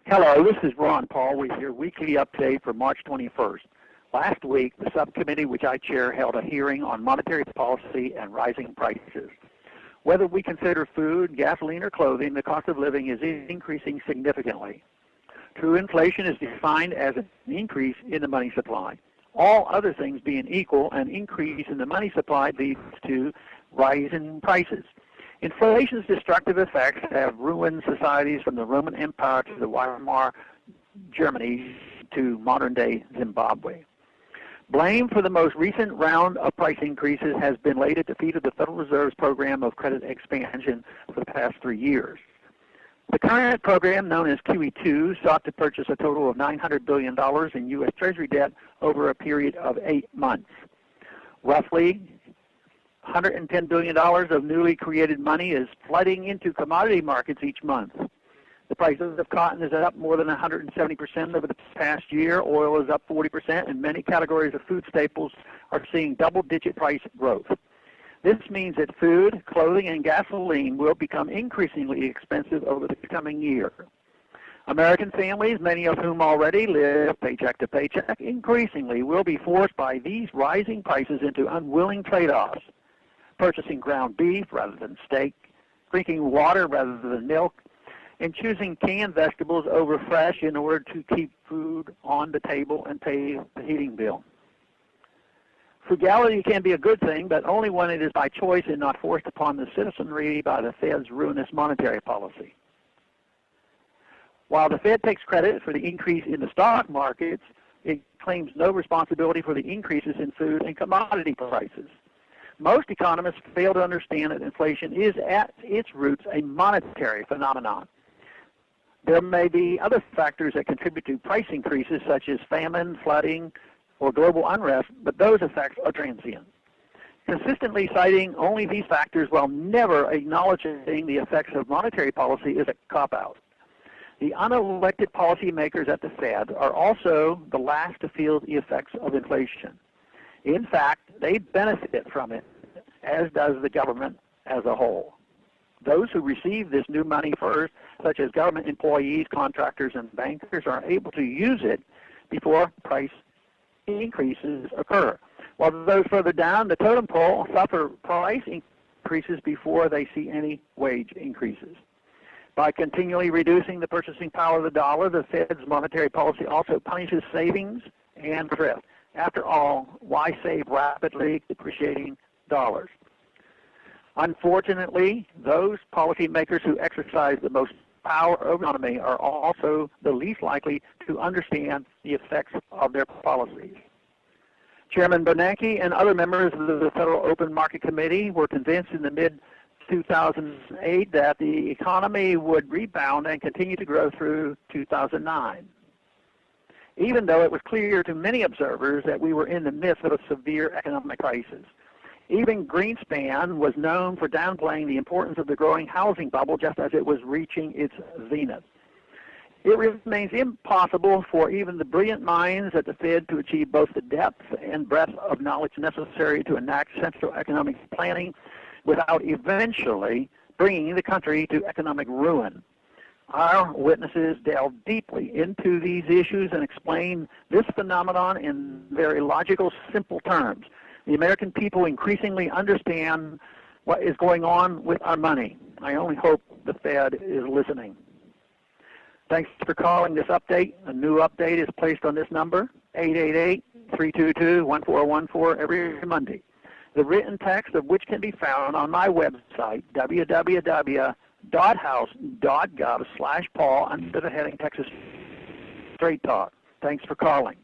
Hello, this is Ron Paul with your weekly update for March 21st. Last week, the subcommittee which I chair held a hearing on monetary policy and rising prices. Whether we consider food, gasoline, or clothing, the cost of living is increasing significantly. True inflation is defined as an increase in the money supply. All other things being equal, an increase in the money supply leads to rise in prices. Inflation's destructive effects have ruined societies from the Roman Empire to the Weimar Germany to modern-day Zimbabwe. Blame for the most recent round of price increases has been laid at the feet of the Federal Reserve's program of credit expansion for the past 3 years. The current program, known as QE2, sought to purchase a total of $900 billion in US Treasury debt over a period of 8 months. Roughly $110 billion of newly created money is flooding into commodity markets each month. The prices of cotton is up more than 170% over the past year. Oil is up 40%, and many categories of food staples are seeing double-digit price growth. This means that food, clothing, and gasoline will become increasingly expensive over the coming year. American families, many of whom already live paycheck to paycheck, increasingly will be forced by these rising prices into unwilling trade-offs. Purchasing ground beef rather than steak, drinking water rather than milk, and choosing canned vegetables over fresh in order to keep food on the table and pay the heating bill. Frugality can be a good thing, but only when it is by choice and not forced upon the citizenry by the Fed's ruinous monetary policy. While the Fed takes credit for the increase in the stock markets, it claims no responsibility for the increases in food and commodity prices. Most economists fail to understand that inflation is at its roots a monetary phenomenon. There may be other factors that contribute to price increases, such as famine, flooding, or global unrest, but those effects are transient. Consistently citing only these factors while never acknowledging the effects of monetary policy is a cop-out. The unelected policymakers at the Fed are also the last to feel the effects of inflation. In fact, they benefit from it, as does the government as a whole. Those who receive this new money first, such as government employees, contractors, and bankers, are able to use it before price increases occur, while those further down the totem pole suffer price increases before they see any wage increases. By continually reducing the purchasing power of the dollar, the Fed's monetary policy also punishes savings and thrift. After all, why save rapidly depreciating dollars? Unfortunately, those policymakers who exercise the most power over the economy are also the least likely to understand the effects of their policies. Chairman Bernanke and other members of the Federal Open Market Committee were convinced in the mid-2008 that the economy would rebound and continue to grow through 2009. Even though it was clear to many observers that we were in the midst of a severe economic crisis. Even Greenspan was known for downplaying the importance of the growing housing bubble just as it was reaching its zenith. It remains impossible for even the brilliant minds at the Fed to achieve both the depth and breadth of knowledge necessary to enact central economic planning without eventually bringing the country to economic ruin. Our witnesses delve deeply into these issues and explain this phenomenon in very logical, simple terms. The American people increasingly understand what is going on with our money. I only hope the Fed is listening. Thanks for calling this update. A new update is placed on this number, 888-322-1414, every Monday. The written text of which can be found on my website, www.house.gov/Paul, under the heading Texas Straight Talk. Thanks for calling.